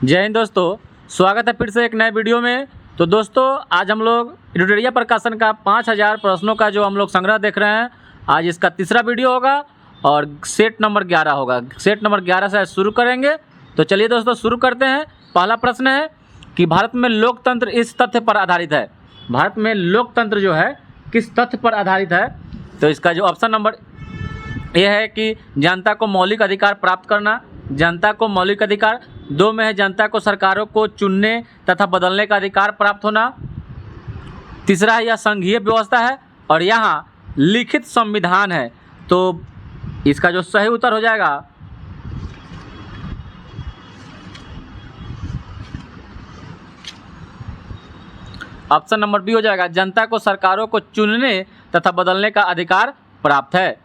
जय हिंद दोस्तों, स्वागत है फिर से एक नए वीडियो में। तो दोस्तों आज हम लोग एडिटोरिया प्रकाशन का 5000 प्रश्नों का जो हम लोग संग्रह देख रहे हैं। आज इसका तीसरा वीडियो होगा और सेट नंबर 11 होगा। सेट नंबर 11 से शुरू करेंगे। तो चलिए दोस्तों शुरू करते हैं। पहला प्रश्न है कि भारत में लोकतंत्र इस तथ्य पर आधारित है। भारत में लोकतंत्र जो है किस तथ्य पर आधारित है? तो इसका जो ऑप्शन नंबर ये है कि जनता को मौलिक अधिकार प्राप्त करना, जनता को मौलिक अधिकार। 2 में है जनता को सरकारों को चुनने तथा बदलने का अधिकार प्राप्त होना। तीसरा है यह संघीय व्यवस्था है और यहाँ लिखित संविधान है। तो इसका जो सही उत्तर हो जाएगा ऑप्शन नंबर बी हो जाएगा, जनता को सरकारों को चुनने तथा बदलने का अधिकार प्राप्त है।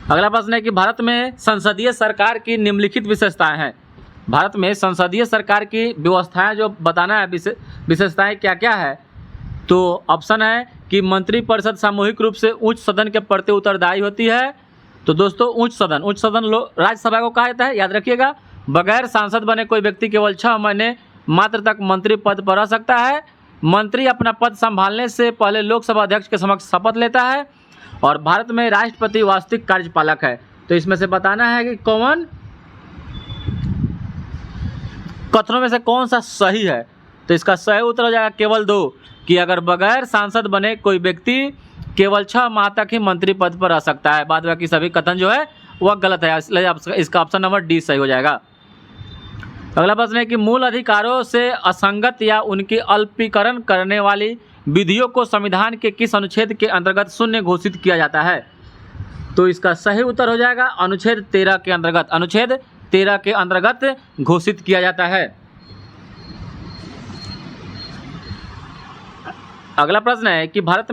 अगला प्रश्न है कि भारत में संसदीय सरकार की निम्नलिखित विशेषताएं हैं। भारत में संसदीय सरकार की व्यवस्थाएं जो बताना है, विशेषताएं क्या क्या है? तो ऑप्शन है कि मंत्रिपरिषद सामूहिक रूप से उच्च सदन के प्रति उत्तरदायी होती है। तो दोस्तों उच्च सदन राज्यसभा को कहा जाता है, याद रखिएगा। बगैर सांसद बने कोई व्यक्ति केवल 6 महीने मात्र तक मंत्री पद पर रह सकता है। मंत्री अपना पद संभालने से पहले लोकसभा अध्यक्ष के समक्ष शपथ लेता है और भारत में राष्ट्रपति वास्तविक कार्यपालक है। तो इसमें से बताना है कि कौन कथनों में से कौन सा सही है। तो इसका सही उत्तर हो जाएगा केवल 2, कि अगर बगैर सांसद बने कोई व्यक्ति केवल 6 माह तक ही मंत्री पद पर रह सकता है। बाद बाकी सभी कथन जो है वह गलत है, इसलिए इसका ऑप्शन नंबर डी सही हो जाएगा। अगला प्रश्न है कि मूल अधिकारों से असंगत या उनकी अल्पीकरण करने वाली विधियों को संविधान के किस अनुच्छेद के अंतर्गत शून्य घोषित किया जाता है? तो इसका सही उत्तर हो जाएगा अनुच्छेद 13 के अंतर्गत। अनुच्छेद 13 के अंतर्गत घोषित किया जाता है। अगला प्रश्न है कि भारत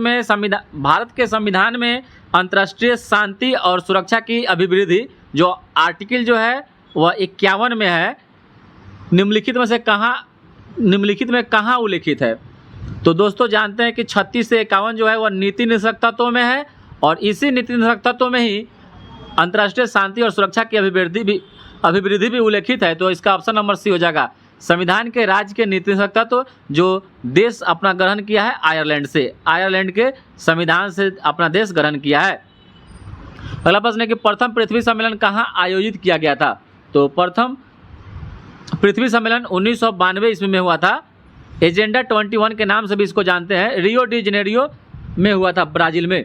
के संविधान में अंतर्राष्ट्रीय शांति और सुरक्षा की अभिवृद्धि जो आर्टिकल जो है वह 51 में है, निम्नलिखित में कहाँ उल्लिखित है? तो दोस्तों जानते हैं कि 36 से 51 जो है वह नीति निषेध तत्वों में है और इसी नीति निषेध तत्वों में ही अंतर्राष्ट्रीय शांति और सुरक्षा की अभिवृद्धि भी उल्लेखित है। तो इसका ऑप्शन नंबर सी हो जाएगा, संविधान के राज्य के नीति निषेध तत्व जो देश अपना ग्रहण किया है आयरलैंड से, आयरलैंड के संविधान से अपना देश ग्रहण किया है। अगला प्रश्न है कि प्रथम पृथ्वी सम्मेलन कहाँ आयोजित किया गया था? तो प्रथम पृथ्वी सम्मेलन 1992 ईस्वी में हुआ था। एजेंडा 21 के नाम से भी इसको जानते हैं। रियो डी जेनेरियो में हुआ था, ब्राजील में।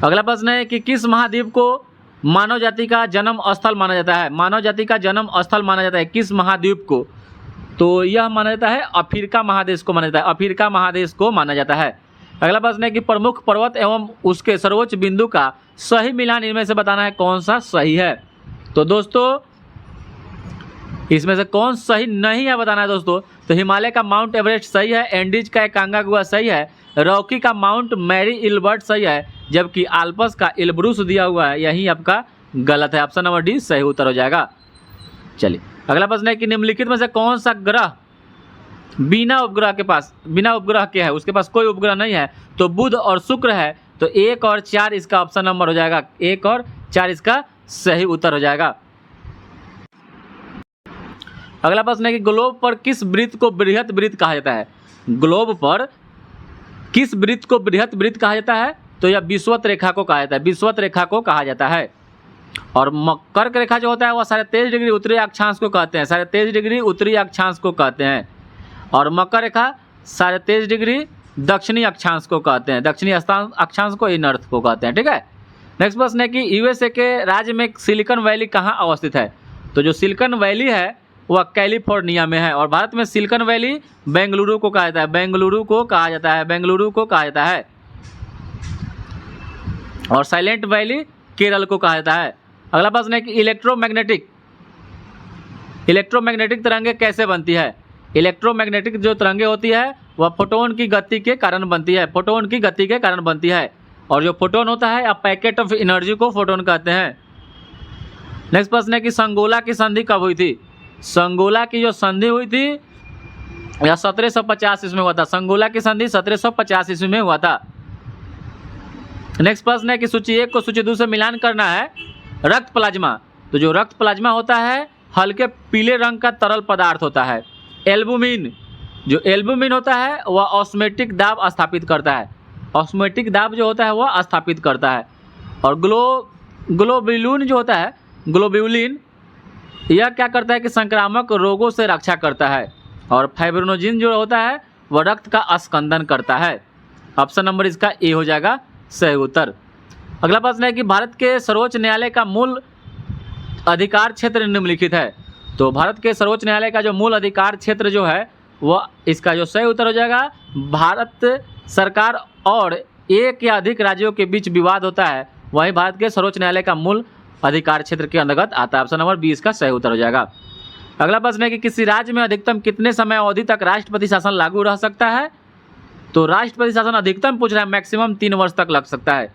अगला प्रश्न है कि किस महाद्वीप को मानव जाति का जन्म स्थल माना जाता है? मानव जाति का जन्म स्थल माना जाता है किस महाद्वीप को? तो यह माना जाता है अफ्रीका महादेश को माना जाता है, अफ्रीका महादेश को माना जाता है। अगला प्रश्न है कि प्रमुख पर्वत एवं उसके सर्वोच्च बिंदु का सही मिलान इनमें से बताना है कौन सा सही है? तो दोस्तों इसमें से कौन सही नहीं है बताना है दोस्तों। तो हिमालय का माउंट एवरेस्ट सही है, एंडीज का एकांकागुआ सही है, रॉकी का माउंट मैरी इल्बर्ट सही है, जबकि आल्प्स का एल्ब्रूस दिया हुआ है, यही आपका गलत है। ऑप्शन नंबर डी सही उत्तर हो जाएगा। चलिए अगला प्रश्न है कि निम्नलिखित में से कौन सा ग्रह बिना उपग्रह के है, उसके पास कोई उपग्रह नहीं है? तो बुध और शुक्र है। तो 1 और 4 इसका ऑप्शन नंबर हो जाएगा, 1 और 4 इसका सही उत्तर हो जाएगा। अगला प्रश्न है कि ग्लोब पर किस वृत्त को बृहत वृत्त कहा जाता है? ग्लोब पर किस वृत्त को बृहत वृत्त कहा जाता है? तो यह विषुवत रेखा को कहा जाता है, विषुवत रेखा को कहा जाता है। और कर्क रेखा जो होता है वह 23.5 डिग्री उत्तरी अक्षांश को कहते हैं, 23.5 डिग्री उत्तरी अक्षांश को कहते हैं। और मकर रेखा 23.5 डिग्री दक्षिणी अक्षांश को कहते हैं, दक्षिणी अक्षांश को इन अर्थ को कहते हैं। ठीक है। नेक्स्ट प्रश्न है कि यूएसए के राज्य में सिलिकॉन वैली कहाँ अवस्थित है? तो जो सिलिकॉन वैली है वह कैलिफोर्निया में है और भारत में सिलिकॉन वैली बेंगलुरु को कहा जाता है, बेंगलुरु को कहा जाता है, बेंगलुरु को कहा जाता है। और साइलेंट वैली केरल को कहा जाता है। अगला प्रश्न है कि इलेक्ट्रोमैग्नेटिक तरंगे कैसे बनती है? इलेक्ट्रोमैग्नेटिक जो तरंगे होती है वह फोटोन की गति के कारण बनती है, फोटोन की गति के कारण बनती है। और जो फोटोन होता है अब पैकेट ऑफ एनर्जी को फोटोन कहते हैं। नेक्स्ट प्रश्न है कि संगोला की संधि कब हुई थी? संगोला की जो संधि हुई थी यह 1750 ईस्वी में हुआ था। संगोला की संधि 1750 ईस्वी में हुआ था। नेक्स्ट प्रश्न है कि सूची 1 को सूची 2 से मिलान करना है। रक्त प्लाज्मा तो जो रक्त प्लाज्मा होता है हल्के पीले रंग का तरल पदार्थ होता है। एल्बुमिन, जो एल्बुमिन होता है वह ऑस्मेटिक दाब स्थापित करता है। ऑस्मेटिक दाब जो होता है वह स्थापित करता है। और ग्लोब्यूलिन जो होता है, ग्लोब्यूलिन यह क्या करता है कि संक्रामक रोगों से रक्षा करता है। और फाइब्रिनोजिन जो होता है वह रक्त का स्कंदन करता है। ऑप्शन नंबर इसका ए हो जाएगा सही उत्तर। अगला प्रश्न है कि भारत के सर्वोच्च न्यायालय का मूल अधिकार क्षेत्र निम्नलिखित है। तो भारत के सर्वोच्च न्यायालय का जो मूल अधिकार क्षेत्र जो है वह, इसका जो सही उत्तर हो जाएगा, भारत सरकार और एक या अधिक राज्यों के बीच विवाद होता है वही भारत के सर्वोच्च न्यायालय का मूल अधिकार क्षेत्र के अंतर्गत आता है। ऑप्शन नंबर 20 का सही उत्तर हो जाएगा। अगला प्रश्न है कि किसी राज्य में अधिकतम कितने समय अवधि तक राष्ट्रपति शासन लागू रह सकता है। तो राष्ट्रपति शासन अधिकतम पूछ रहा है, मैक्सिमम 3 वर्ष तक लग सकता है।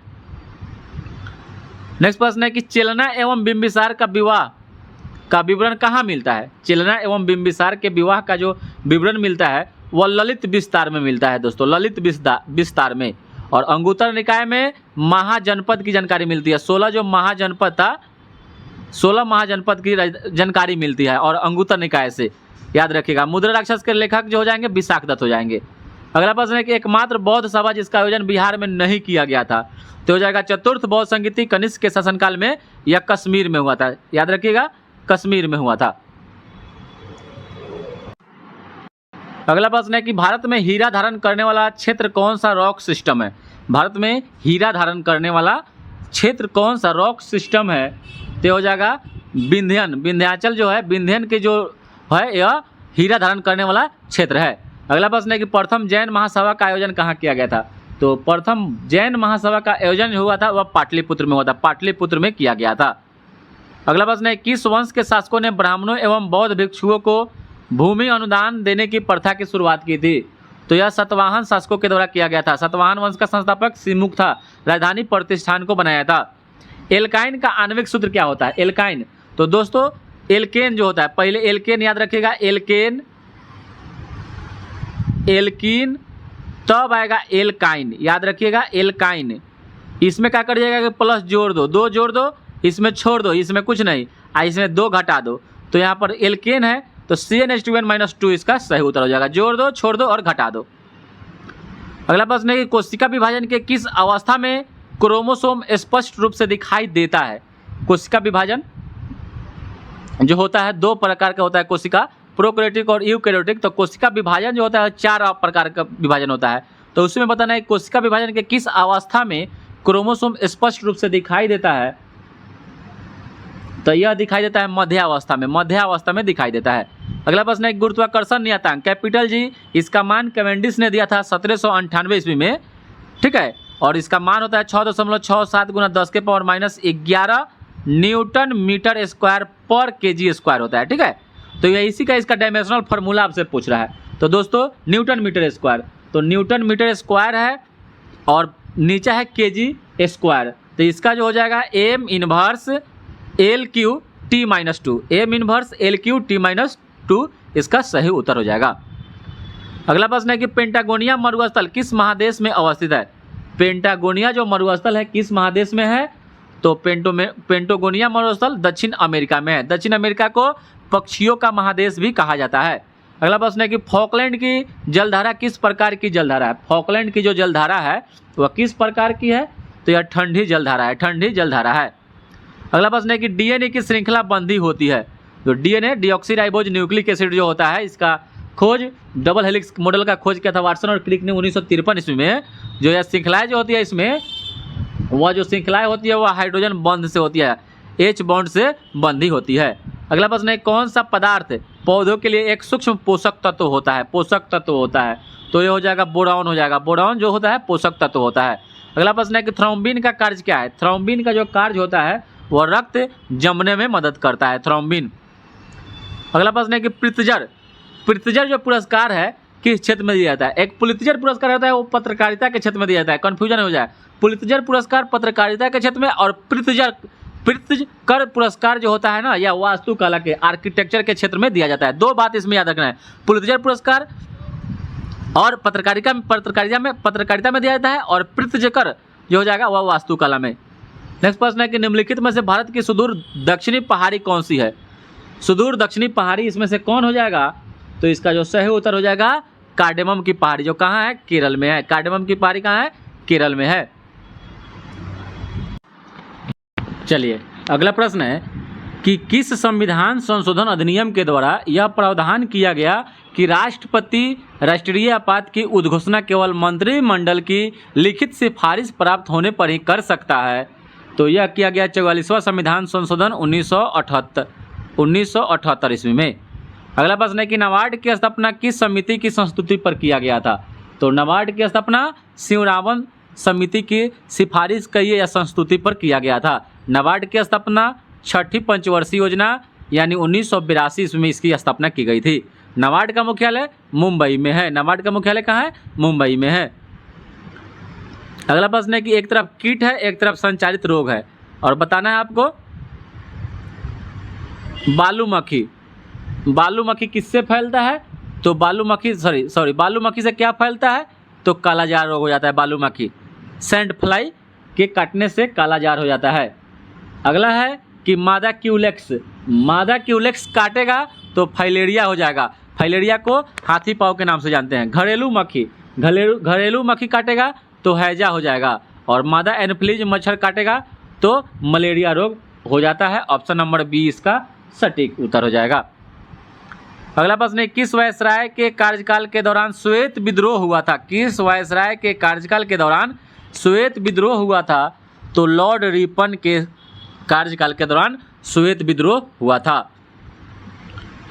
नेक्स्ट प्रश्न है कि चेलना एवं बिंबिसार का विवाह का विवरण कहाँ मिलता है। चेलना एवं बिंबिसार के विवाह का जो विवरण मिलता है वह ललित विस्तार में मिलता है दोस्तों, ललित विस्तार में। और अंगुत्तर निकाय में महाजनपद की जानकारी मिलती है। 16 जो महाजनपद था, 16 महाजनपद की जानकारी मिलती है और अंगुत्तर निकाय से, याद रखिएगा। मुद्रा राक्षस के लेखक जो हो जाएंगे विशाख दत्त हो जाएंगे। अगला प्रश्न है कि एकमात्र बौद्ध सभा जिसका आयोजन बिहार में नहीं किया गया था, तो हो जाएगा चतुर्थ बौद्ध संगीति कनिष्क के शासनकाल में या कश्मीर में हुआ था। याद रखिएगा, कश्मीर में हुआ था। अगला प्रश्न है कि भारत में हीरा धारण करने वाला क्षेत्र कौन सा रॉक सिस्टम है। भारत में हीरा धारण करने वाला क्षेत्र कौन सा रॉक सिस्टम है, तो हो जाएगा विंध्याचल जो है, विंध्यन के जो है यह हीरा धारण करने वाला क्षेत्र है। अगला प्रश्न है कि प्रथम जैन महासभा का आयोजन कहाँ किया गया था। तो प्रथम जैन महासभा का आयोजन हुआ था वह पाटलिपुत्र में हुआ था, पाटलिपुत्र में किया गया था। अगला प्रश्न है किस वंश के शासकों ने ब्राह्मणों एवं बौद्ध भिक्षुओं को भूमि अनुदान देने की प्रथा की शुरुआत की थी। तो यह सातवाहन शासकों के द्वारा किया गया था। सातवाहन वंश का संस्थापक सिमुक था, राजधानी प्रतिष्ठान को बनाया था। एल्काइन का आणविक सूत्र क्या होता है। एल्काइन, तो दोस्तों एल्केन जो होता है, पहले एल्केन याद रखिएगा, एल्केन, एल्कीन, तब आएगा एल्काइन, याद रखिएगा एल्काइन। इसमें क्या कर जाएगा कि प्लस जोड़ दो, 2 जोड़ दो, इसमें छोड़ दो, इसमें कुछ नहीं, इसमें 2 घटा दो, तो यहाँ पर एल्केन है तो CnH2n-2 इसका सही उत्तर हो जाएगा। जोड़ दो, छोड़ दो और घटा दो। अगला प्रश्न है कि कोशिका विभाजन के किस अवस्था में क्रोमोसोम स्पष्ट रूप से दिखाई देता है। कोशिका विभाजन जो होता है 2 प्रकार का होता है कोशिका, प्रोकैरियोटिक और यूकैरियोटिक। तो कोशिका विभाजन जो होता है 4 प्रकार का विभाजन होता है। तो उसमें बताना है कोशिका विभाजन के किस अवस्था में क्रोमोसोम स्पष्ट रूप से दिखाई देता है। तो यह दिखाई देता है मध्यावस्था में, मध्यावस्था में दिखाई देता है। अगला प्रश्न है गुरुत्वाकर्षण नियतांक कैपिटल जी, इसका मान कैवेंडिश ने दिया था 1798 ईस्वी में, ठीक है। और इसका मान होता है 6.67 × 10⁻11 न्यूटन मीटर स्क्वायर पर केजी स्क्वायर होता है, ठीक है। तो ये इसी का इसका डायमेंशनल फार्मूला आपसे पूछ रहा है। तो दोस्तों न्यूटन मीटर स्क्वायर, तो न्यूटन मीटर स्क्वायर है और नीचे है केजी स्क्वायर। तो इसका जो हो जाएगा m inverse LQ/T-2, m inverse LQ/T-2 इसका सही उत्तर हो जाएगा। अगला प्रश्न है कि पेंटागोनिया मरुस्थल किस महादेश में अवस्थित है। पेंटागोनिया जो मरुस्थल है किस महादेश में है। तो पेंटागोनिया मरुस्थल दक्षिण अमेरिका में है। दक्षिण अमेरिका को पक्षियों का महादेश भी कहा जाता है। अगला प्रश्न है कि फॉकलैंड की जलधारा किस प्रकार की जलधारा है। फॉकलैंड की जो जलधारा है वह किस प्रकार की है। तो यह ठंडी जलधारा है, ठंडी जलधारा है। अगला प्रश्न है कि डीएनए की श्रृंखला बंदी होती है। तो डीएनए डीऑक्सीराइबोज न्यूक्लिक एसिड जो होता है इसका खोज, डबल हेलिक्स मॉडल का खोज किया था वाटसन और क्रिक ने 1953 ईस्वी में। जो यह श्रृंखलाएँ जो होती है इसमें, वह जो श्रृंखलाएँ होती है वह हाइड्रोजन बंध से होती है, H बॉन्ड से बंधी होती है। अगला प्रश्न है कौन सा पदार्थ पौधों के लिए एक सूक्ष्म पोषक तत्व होता है। पोषक तत्व होता है तो ये हो जाएगा बोरॉन हो जाएगा। बोरॉन जो होता है पोषक तत्व होता है। अगला प्रश्न है कि थ्रोम्बिन का कार्य क्या है। थ्रोम्बिन का जो कार्य होता है वह रक्त जमने में मदद करता है, थ्रोम्बिन। अगला प्रश्न है कि प्रित्जर जो पुरस्कार है किस क्षेत्र में दिया जाता है। एक पुलित्जर पुरस्कार होता है वो पत्रकारिता के क्षेत्र में दिया जाता है, कन्फ्यूजन हो जाए। पुलित्जर पुरस्कार पत्रकारिता के क्षेत्र में और प्रित्जकर पुरस्कार जो होता है ना या वास्तुकला के आर्किटेक्चर के क्षेत्र में दिया जाता है। 2 बात इसमें याद रखना है, पुलित्जर पुरस्कार और पत्रकारिता में दिया जाता है और प्रित्जकर जो हो जाएगा वह वास्तुकला में। नेक्स्ट प्रश्न है कि निम्नलिखित में से भारत की सुदूर दक्षिणी पहाड़ी कौन सी है? सुदूर दक्षिणी पहाड़ी इसमें से कौन हो जाएगा? तो इसका जो सही उत्तर हो जाएगा कार्डेमम की पहाड़ी, जो कहाँ है? केरल में है। कार्डेमम की पहाड़ी कहाँ है? केरल में है। चलिए अगला प्रश्न है कि किस संविधान संशोधन अधिनियम के द्वारा यह प्रावधान किया गया कि राष्ट्रपति राष्ट्रीय आपात की उद्घोषणा केवल मंत्रिमंडल की लिखित सिफारिश प्राप्त होने पर ही कर सकता है? तो यह किया गया 44वां संविधान संशोधन 1978 ईस्वी में। अगला प्रश्न है कि नाबार्ड की स्थापना किस समिति की संस्तुति पर किया गया था? तो नाबार्ड की स्थापना शिवरावन समिति की सिफारिश कहिए या संस्तुति पर किया गया था। नाबार्ड की स्थापना छठी पंचवर्षीय योजना यानी 1982 ईस्वी में इसकी स्थापना की गई थी। नाबार्ड का मुख्यालय मुंबई में है। नाबार्ड का मुख्यालय कहाँ है? मुंबई में है। अगला प्रश्न है कि एक तरफ कीट है, एक तरफ संचारित रोग है, और बताना है आपको बालूमक्खी। बालूमक्खी किससे फैलता है? तो बालूमक्खी बालूमक्खी से क्या फैलता है? तो कालाजार रोग हो जाता है। बालूमक्खी सैंड फ्लाई के काटने से कालाजार हो जाता है। अगला है कि मादा क्यूलेक्स काटेगा तो फाइलेरिया हो जाएगा। फाइलेरिया को हाथी पाँव के नाम से जानते हैं। घरेलू मक्खी काटेगा तो हैजा हो जाएगा, और मादा एनोफिलीज मच्छर काटेगा तो मलेरिया रोग हो जाता है। ऑप्शन नंबर बी इसका सटीक उत्तर हो जाएगा। अगला प्रश्न है किस वायसराय के कार्यकाल के दौरान श्वेत विद्रोह हुआ था? किस वायसराय के कार्यकाल के दौरान श्वेत विद्रोह हुआ था? तो लॉर्ड रिपन के कार्यकाल के दौरान श्वेत विद्रोह हुआ था।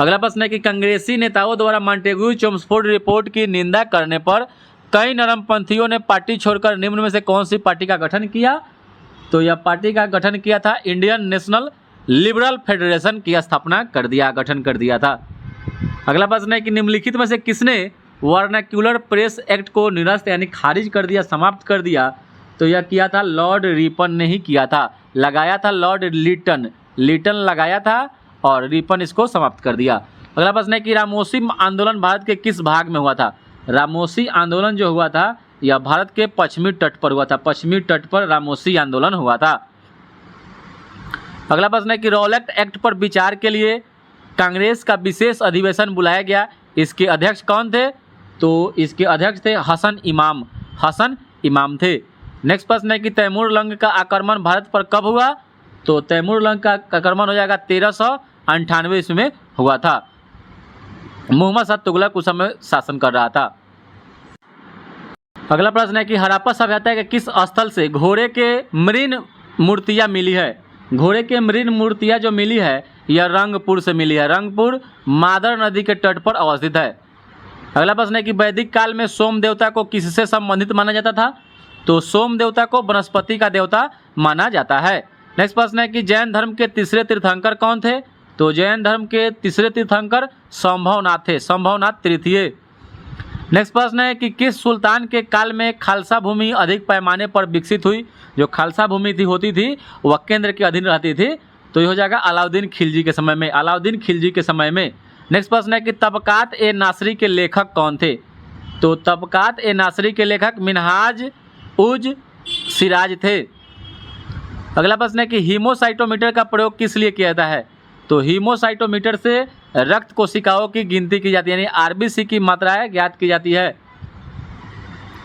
अगला प्रश्न है कि कांग्रेसी नेताओं द्वारा मॉन्टेग्यू चेम्सफोर्ड रिपोर्ट की निंदा करने पर कई नरमपंथियों ने पार्टी छोड़कर निम्न में से कौन सी पार्टी का गठन किया? तो यह पार्टी का गठन किया था इंडियन नेशनल लिबरल फेडरेशन की स्थापना कर दिया, गठन कर दिया था। अगला प्रश्न है कि निम्नलिखित में से किसने वर्नाक्यूलर प्रेस एक्ट को निरस्त यानी खारिज कर दिया, समाप्त कर दिया? तो यह किया था लॉर्ड रिपन ने ही किया था। लगाया था लॉर्ड लिटन लगाया था और रिपन इसको समाप्त कर दिया। अगला प्रश्न है कि रामोसी आंदोलन भारत के किस भाग में हुआ था? रामोसी आंदोलन जो हुआ था यह भारत के पश्चिमी तट पर हुआ था। पश्चिमी तट पर रामोसी आंदोलन हुआ था। अगला प्रश्न है कि रॉलेट एक्ट पर विचार के लिए कांग्रेस का विशेष अधिवेशन बुलाया गया, इसके अध्यक्ष कौन थे? तो इसके अध्यक्ष थे हसन इमाम थे। नेक्स्ट प्रश्न है कि तैमूरलंग का आक्रमण भारत पर कब हुआ? तो तैमूरलंग का आक्रमण हो जाएगा 1398 ईस्वी में हुआ था। मोहम्मद शाह तुगलक उस समय शासन कर रहा था। अगला प्रश्न है कि हड़प्पा सभ्यता के किस स्थल से घोड़े के मृण मूर्तियाँ मिली है? घोड़े के मृण मूर्तियाँ जो मिली है यह रंगपुर से मिली है। रंगपुर मादर नदी के तट पर अवस्थित है। अगला प्रश्न है कि वैदिक काल में सोम देवता को किससे संबंधित माना जाता था? तो सोम देवता को वनस्पति का देवता माना जाता है। नेक्स्ट प्रश्न है कि जैन धर्म के तीसरे तीर्थंकर कौन थे? तो जैन धर्म के तीसरे तीर्थंकर संभवनाथ थे, संभवनाथ तृतीय। नेक्स्ट प्रश्न है कि किस सुल्तान के काल में खालसा भूमि अधिक पैमाने पर विकसित हुई? जो खालसा भूमि होती थी वह केंद्र के अधीन रहती थी, तो ये हो जाएगा अलाउद्दीन खिलजी के समय में। अलाउद्दीन खिलजी के समय में। नेक्स्ट प्रश्न है कि तबकात ए नासरी के लेखक कौन थे? तो तबकात ए नासरी के लेखक मिनहाज उज सिराज थे। अगला प्रश्न है कि हीमोसाइटोमीटर का प्रयोग किस लिए किया जाता है? तो हीमोसाइटोमीटर से रक्त कोशिकाओं की गिनती की जाती है, यानी आरबीसी की मात्रा ज्ञात की जाती है,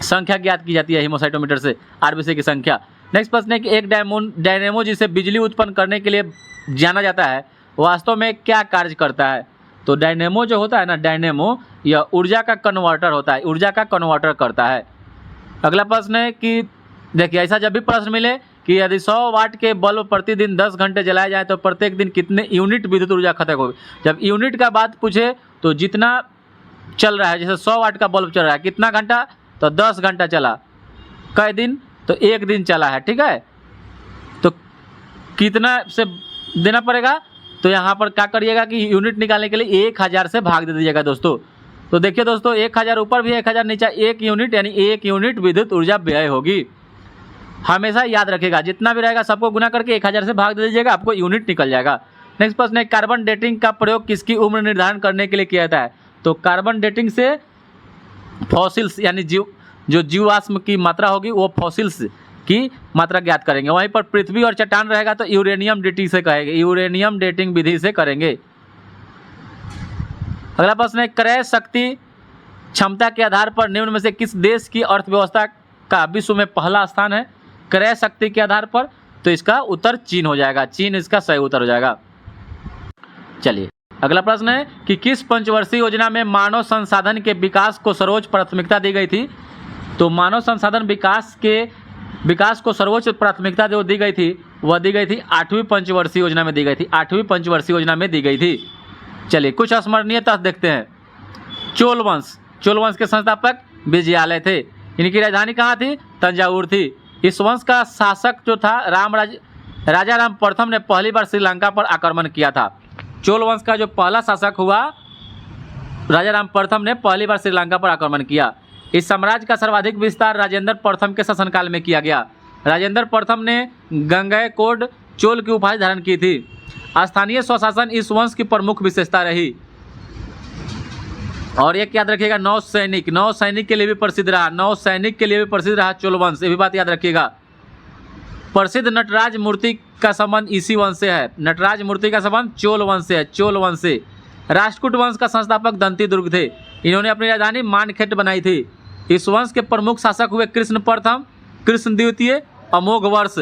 संख्या ज्ञात की जाती है हीमोसाइटोमीटर से, आरबीसी की संख्या। नेक्स्ट प्रश्न है कि एक डायनेमो जिसे बिजली उत्पन्न करने के लिए जाना जाता है वास्तव में क्या कार्य करता है? तो डायनेमो जो होता है ना, डायनेमो यह ऊर्जा का कन्वर्टर होता है, ऊर्जा का कन्वर्टर करता है। अगला प्रश्न है कि देखिए ऐसा जब भी प्रश्न मिले कि यदि 100 वाट के बल्ब प्रतिदिन 10 घंटे जलाए जाए तो प्रत्येक दिन कितने यूनिट विद्युत ऊर्जा खत्म होगी? जब यूनिट का बात पूछे तो जितना चल रहा है, जैसे 100 वाट का बल्ब चल रहा है कितना घंटा? तो 10 घंटा चला। कई दिन? तो 1 दिन चला है, ठीक है। तो कितना से देना पड़ेगा? तो यहाँ पर क्या करिएगा कि यूनिट निकालने के लिए 1000 से भाग दे दीजिएगा दोस्तों। तो देखिए दोस्तों 1000 ऊपर भी 1000 नीचे 1 यूनिट, यानी 1 यूनिट विद्युत ऊर्जा व्यय होगी। हमेशा याद रखिएगा, जितना भी रहेगा सबको गुना करके 1000 से भाग दे दीजिएगा, आपको यूनिट निकल जाएगा। नेक्स्ट प्रश्न है कार्बन डेटिंग का प्रयोग किसकी उम्र निर्धारण करने के लिए किया जाता है? तो कार्बन डेटिंग से फॉसिल्स यानी जो जीवाश्म की मात्रा होगी वो फॉसिल्स की मात्रा ज्ञात करेंगे। वहीं पर पृथ्वी और चट्टान रहेगा तो यूरेनियम डेटिंग से कहेंगे, यूरेनियम डेटिंग विधि से करेंगे। अगला प्रश्न है, क्रय शक्ति क्षमता के आधार पर निम्न में से किस देश की अर्थव्यवस्था का विश्व में पहला स्थान है? क्रय शक्ति के आधार पर, तो इसका उत्तर चीन हो जाएगा, चीन इसका सही उत्तर हो जाएगा। चलिए अगला प्रश्न है कि किस पंचवर्षीय योजना में मानव संसाधन के विकास को सर्वोच्च प्राथमिकता दी गई थी? तो मानव संसाधन विकास को सर्वोच्च प्राथमिकता जो दी गई थी वह दी गई थी 8वीं पंचवर्षीय योजना में दी गई थी, 8वीं पंचवर्षीय योजना में दी गई थी। चलिए कुछ स्मरणीय तथ्य देखते हैं। चोल वंश के संस्थापक विजयालय थे। इनकी राजधानी कहाँ थी? तंजावुर थी। इस वंश का शासक जो था राजा राम प्रथम ने पहली बार श्रीलंका पर आक्रमण किया था। चोल वंश का जो पहला शासक हुआ राजा राम प्रथम ने पहली बार श्रीलंका पर आक्रमण किया। इस साम्राज्य का सर्वाधिक विस्तार राजेंद्र प्रथम के शासनकाल में किया गया। राजेंद्र प्रथम ने गंगैकोंड चोल की उपाधि धारण की थी। स्थानीय स्वशासन इस वंश की प्रमुख विशेषता रही। और एक याद रखिएगा, नौ सैनिक के लिए भी प्रसिद्ध रहा, चोल वंश, ये भी बात याद रखिएगा। प्रसिद्ध नटराज मूर्ति का संबंध इसी वंश से है, नटराज मूर्ति का संबंध चोल वंश से। राष्ट्रकूट वंश का संस्थापक दंती दुर्ग थे। इन्होंने अपनी राजधानी मानखेट बनाई थी। इस वंश के प्रमुख शासक हुए कृष्ण प्रथम, कृष्ण द्वितीय, अमोघ वर्ष।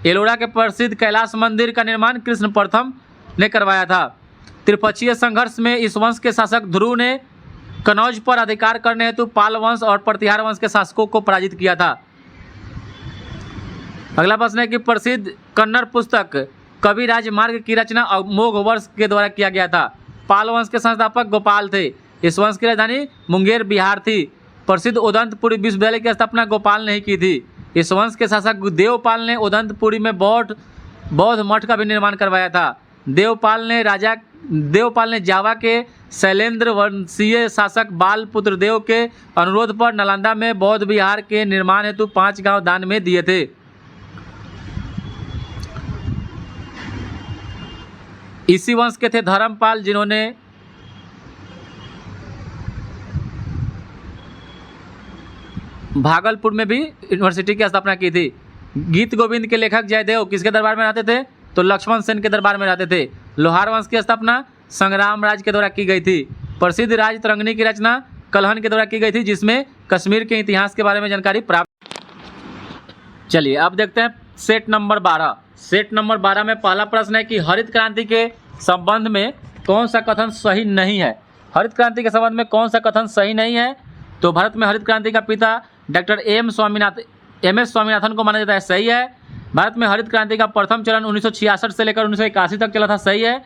एलोरा के प्रसिद्ध कैलाश मंदिर का निर्माण कृष्ण प्रथम ने करवाया था। त्रिपक्षीय संघर्ष में इस वंश के शासक ध्रुव ने कनौज पर अधिकार करने हेतु पाल वंश और प्रतिहार वंश के शासकों को पराजित किया था। अगला प्रश्न है कि प्रसिद्ध कन्नड़ पुस्तक कवि राजमार्ग की रचना अमोघ वर्ष के द्वारा किया गया था। पाल वंश के संस्थापक गोपाल थे। इस वंश की राजधानी मुंगेर बिहार थी। प्रसिद्ध उदंतपुरी विश्वविद्यालय की स्थापना गोपाल ने ही की थी। इस वंश के शासक देवपाल ने उदंतपुरी में बौद्ध मठ का भी निर्माण करवाया था। देवपाल ने जावा के शैलेंद्र वंशीय शासक बालपुत्र देव के अनुरोध पर नालंदा में बौद्ध विहार के निर्माण हेतु 5 गांव दान में दिए थे। इसी वंश के थे धर्मपाल, जिन्होंने भागलपुर में भी यूनिवर्सिटी की स्थापना की थी। गीत गोविंद के लेखक जयदेव किसके दरबार में रहते थे? तो लक्ष्मण सेन के दरबार में रहते थे। लोहार वंश की स्थापना संग्राम राज के द्वारा की गई थी। प्रसिद्ध राज तरंगिणी की रचना कलहन के द्वारा की गई थी, जिसमें कश्मीर के इतिहास के बारे में जानकारी प्राप्त। चलिए अब देखते हैं सेट नंबर 12। सेट नंबर 12 में पहला प्रश्न है कि हरित क्रांति के संबंध में कौन सा कथन सही नहीं है? हरित क्रांति के संबंध में कौन सा कथन सही नहीं है? तो भारत में हरित क्रांति का पिता डॉक्टर एम.एस. स्वामीनाथन को माना जाता है, सही है। भारत में हरित क्रांति का प्रथम चरण 1966 से लेकर 1981 तक चला था, सही है।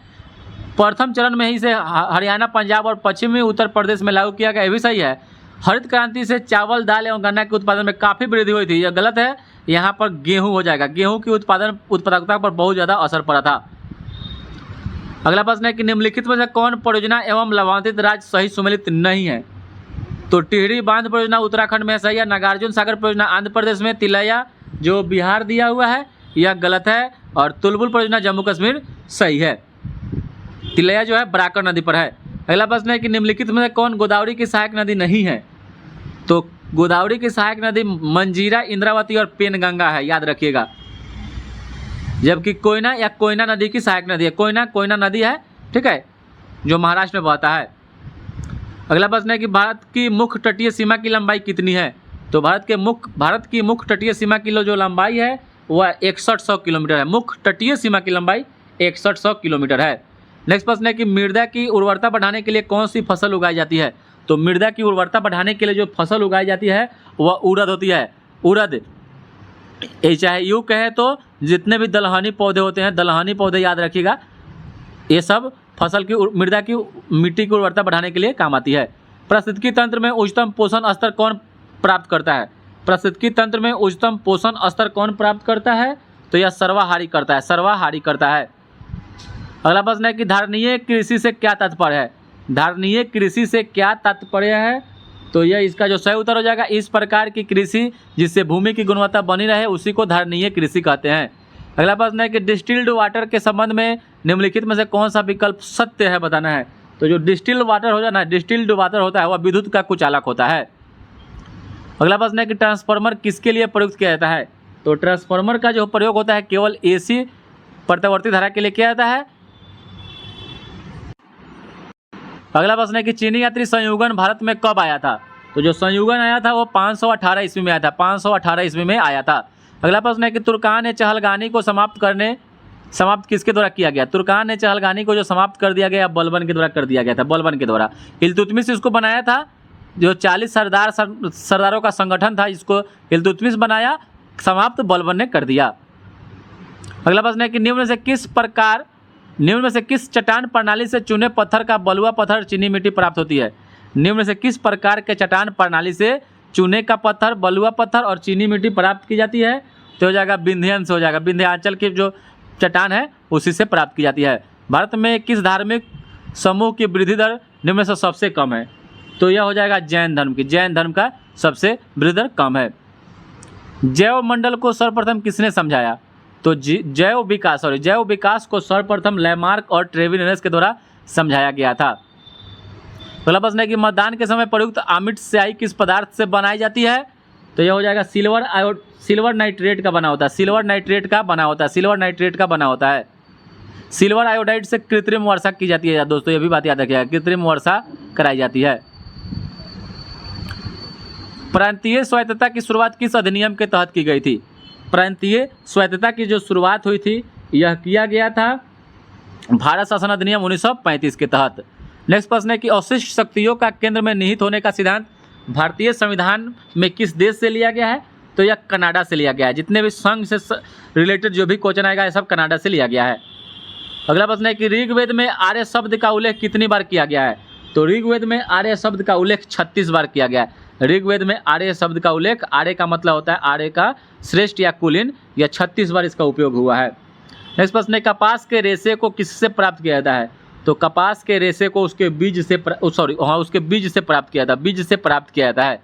प्रथम चरण में ही से हरियाणा, पंजाब और पश्चिमी उत्तर प्रदेश में लागू किया गया, ये भी सही है। हरित क्रांति से चावल, दाल एवं गन्ना के उत्पादन में काफ़ी वृद्धि हुई थी, यह गलत है। यहाँ पर गेहूँ हो जाएगा, गेहूँ की उत्पादकता पर बहुत ज़्यादा असर पड़ा था। अगला प्रश्न है कि निम्नलिखित में से कौन परियोजना एवं लाभान्वित राज्य सही सुमेलित नहीं है? तो टिहरी बांध परियोजना उत्तराखंड में सही है। नागार्जुन सागर परियोजना आंध्र प्रदेश में। तिलैया जो बिहार दिया हुआ है यह गलत है। और तुलबुल परियोजना जम्मू कश्मीर सही है। तिलैया जो है बराकर नदी पर है। अगला प्रश्न है कि निम्नलिखित में से कौन गोदावरी की सहायक नदी नहीं है? तो गोदावरी की सहायक नदी मंजीरा, इंद्रावती और पेनगंगा है, याद रखिएगा। जबकि कोयना नदी की सहायक नदी है। कोयना नदी है, ठीक है, जो महाराष्ट्र में बहता है। अगला प्रश्न है कि भारत की मुख्य तटीय सीमा की लंबाई कितनी है? तो भारत की मुख्य तटीय सीमा की जो लंबाई है वह 6100 किलोमीटर है। मुख्य तटीय सीमा की लंबाई 6100 किलोमीटर है। नेक्स्ट प्रश्न है कि मृदा की उर्वरता बढ़ाने के लिए कौन सी फसल उगाई जाती है? तो मृदा की उर्वरता बढ़ाने के लिए जो फसल उगाई जाती है वह उड़द होती है। उड़द, चाहे यूँ कहे तो जितने भी दलहनी पौधे होते हैं, दलहनी पौधे याद रखिएगा, ये सब फसल की मृदा की मिट्टी की उर्वरता बढ़ाने के लिए काम आती है। पारिस्थितिकी तंत्र में उच्चतम पोषण स्तर कौन प्राप्त करता है? पारिस्थितिकी तंत्र में उच्चतम पोषण स्तर कौन प्राप्त करता है? तो यह सर्वाहारी करता है। अगला प्रश्न है कि धारणीय कृषि से क्या तात्पर्य है? धारणीय कृषि से क्या तात्पर्य है? तो यह इसका जो सही उत्तर हो जाएगा, इस प्रकार की कृषि जिससे भूमि की गुणवत्ता बनी रहे उसी को धारणीय कृषि कहते हैं। अगला प्रश्न है कि डिस्टिल्ड वाटर के संबंध में निम्नलिखित में से कौन सा विकल्प सत्य है, बताना है। तो जो डिस्टिल्ड वाटर होता है वह विद्युत का कुचालक होता है। अगला प्रश्न है कि ट्रांसफार्मर किसके लिए प्रयुक्त किया जाता है? तो ट्रांसफार्मर का जो प्रयोग होता है केवल AC प्रत्यावर्ती धारा के लिए किया जाता है। अगला प्रश्न है कि चीनी यात्री संयुगन भारत में कब आया था? तो जो संयुगन आया था वो 518 ईस्वी में आया था, 518 ईस्वी में आया था। अगला प्रश्न है कि तुर्कान चहलगानी को समाप्त किसके द्वारा किया गया? तुर्कान चहलगानी को जो समाप्त कर दिया गया बलबन के द्वारा कर दिया गया था, बलबन के द्वारा। इल्तुतमिश इसको बनाया था, जो 40 सरदारों का संगठन था, इसको इल्तुतमिश बनाया, समाप्त बलबन ने कर दिया। अगला प्रश्न है कि निम्न में से किस चट्टान प्रणाली से चूने पत्थर का बलुआ पत्थर चीनी मिट्टी प्राप्त होती है? निम्न में से किस प्रकार के चट्टान प्रणाली से चूने का पत्थर, बलुआ पत्थर और चीनी मिट्टी प्राप्त की जाती है? तो हो जाएगा विंध्याचल से, हो जाएगा विंध्याचल की जो चट्टान है उसी से प्राप्त की जाती है। भारत में किस धार्मिक समूह की वृद्धि दर निम्न में से सबसे कम है? तो यह हो जाएगा जैन धर्म की, जैन धर्म का सबसे वृद्धि दर कम है। जैव मंडल को सर्वप्रथम किसने समझाया? तो जैव विकास को सर्वप्रथम लैमार्क और ट्रेविनस के द्वारा समझाया गया था। अगला प्रश्न है कि मतदान के समय प्रयुक्त आमिष स्याही किस पदार्थ से बनाई जाती है? तो यह हो जाएगा सिल्वर नाइट्रेट का बना होता है, सिल्वर नाइट्रेट का बना होता है। सिल्वर आयोडाइड से कृत्रिम वर्षा की जाती है दोस्तों, ये भी बात याद रखिएगा, कृत्रिम वर्षा कराई जाती है। प्रांतीय स्वायत्तता की शुरुआत किस अधिनियम के तहत की गई थी? प्रांतीय स्वायत्तता की जो शुरुआत हुई थी यह किया गया था भारत शासन अधिनियम 1935 के तहत। नेक्स्ट प्रश्न है कि अवशिष्ट शक्तियों का केंद्र में निहित होने का सिद्धांत भारतीय संविधान में किस देश से लिया गया है? तो यह कनाडा से लिया गया है। जितने भी संघ से रिलेटेड जो भी क्वेश्चन आएगा ये सब कनाडा से लिया गया है। अगला प्रश्न है कि ऋग्वेद में आर्य शब्द का उल्लेख कितनी बार किया गया है? तो ऋग्वेद में आर्य शब्द का उल्लेख 36 बार किया गया है। ऋग्वेद में आर्य शब्द का उल्लेख, आर्य का मतलब होता है आर्य का श्रेष्ठ या कुलीन, यह 36 बार इसका उपयोग हुआ है। नेक्स्ट प्रश्न है कपास के रेशे को किससे प्राप्त किया जाता है? तो कपास के रेशे को उसके बीज से प्राप्त किया जाता है।